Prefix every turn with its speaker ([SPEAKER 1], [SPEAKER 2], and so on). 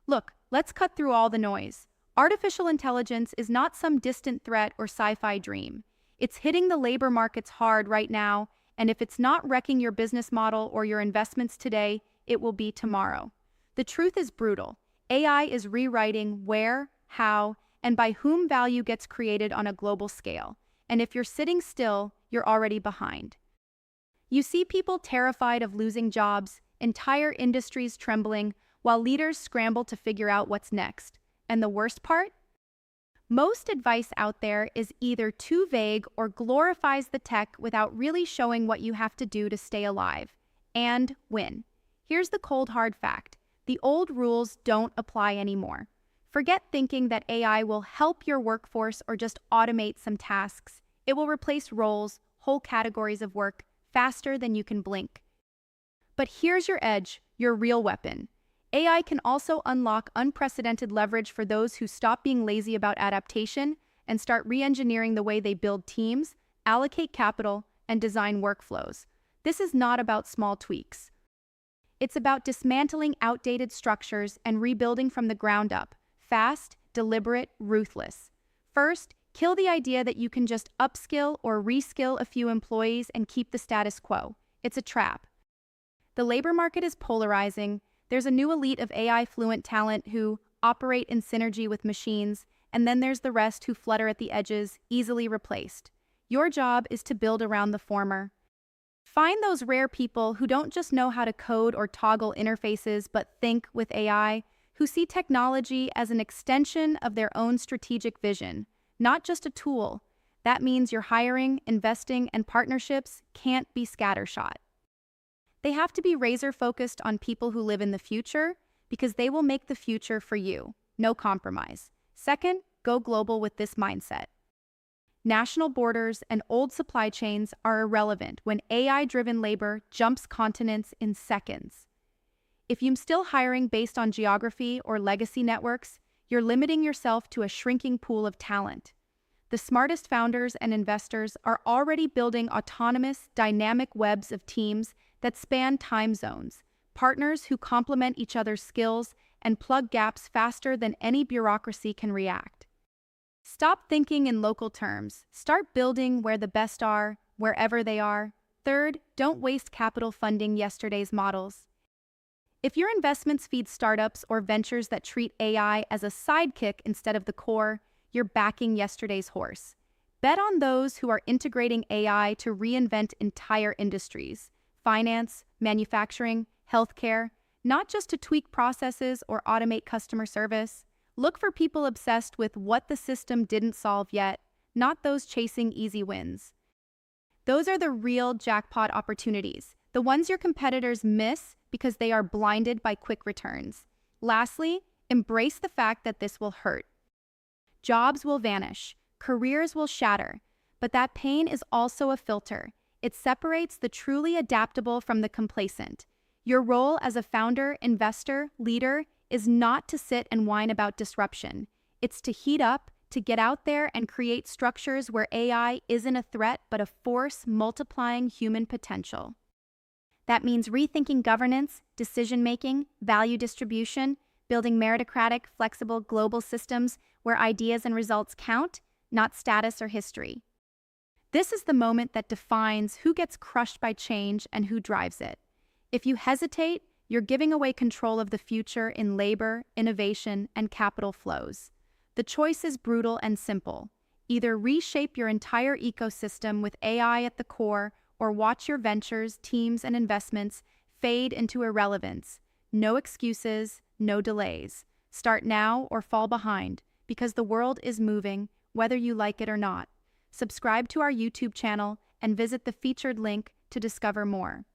[SPEAKER 1] Look, let's cut through all the noise. Artificial intelligence is not some distant threat or sci-fi dream. It's hitting the labor markets hard right now, and if it's not wrecking your business model or your investments today, it will be tomorrow. The truth is brutal. AI is rewriting where, how, and by whom value gets created on a global scale. And if you're sitting still, you're already behind. You see people terrified of losing jobs, entire industries trembling, while leaders scramble to figure out what's next. And the worst part? Most advice out there is either too vague or glorifies the tech without really showing what you have to do to stay alive and win. Here's the cold hard fact. The old rules don't apply anymore. Forget thinking that AI will help your workforce or just automate some tasks. It will replace roles, whole categories of work, faster than you can blink. But here's your edge, your real weapon. AI can also unlock unprecedented leverage for those who stop being lazy about adaptation and start re-engineering the way they build teams, allocate capital, and design workflows. This is not about small tweaks. It's about dismantling outdated structures and rebuilding from the ground up, fast, deliberate, ruthless. First, kill the idea that you can just upskill or reskill a few employees and keep the status quo. It's a trap. The labor market is polarizing. There's a new elite of AI-fluent talent who operate in synergy with machines, and then there's the rest who flutter at the edges, easily replaced. Your job is to build around the former. Find those rare people who don't just know how to code or toggle interfaces but think with AI, who see technology as an extension of their own strategic vision, not just a tool. That means your hiring, investing, and partnerships can't be scattershot. They have to be razor-focused on people who live in the future because they will make the future for you. No compromise. Second, go global with this mindset. National borders and old supply chains are irrelevant when AI-driven labor jumps continents in seconds. If you're still hiring based on geography or legacy networks, you're limiting yourself to a shrinking pool of talent. The smartest founders and investors are already building autonomous, dynamic webs of teams that span time zones, partners who complement each other's skills and plug gaps faster than any bureaucracy can react. Stop thinking in local terms. Start building where the best are, wherever they are. Third, don't waste capital funding yesterday's models. If your investments feed startups or ventures that treat AI as a sidekick instead of the core, you're backing yesterday's horse. Bet on those who are integrating AI to reinvent entire industries. Finance, manufacturing, healthcare, not just to tweak processes or automate customer service. Look for people obsessed with what the system didn't solve yet, not those chasing easy wins. Those are the real jackpot opportunities, the ones your competitors miss because they are blinded by quick returns. Lastly, embrace the fact that this will hurt. Jobs will vanish, careers will shatter, but that pain is also a filter. It separates the truly adaptable from the complacent. Your role as a founder, investor, leader is not to sit and whine about disruption. It's to heat up, to get out there and create structures where AI isn't a threat but a force multiplying human potential. That means rethinking governance, decision-making, value distribution, building meritocratic, flexible global systems where ideas and results count, not status or history. This is the moment that defines who gets crushed by change and who drives it. If you hesitate, you're giving away control of the future in labor, innovation, and capital flows. The choice is brutal and simple. Either reshape your entire ecosystem with AI at the core or watch your ventures, teams, and investments fade into irrelevance. No excuses, no delays. Start now or fall behind, because the world is moving, whether you like it or not. Subscribe to our YouTube channel and visit the featured link to discover more.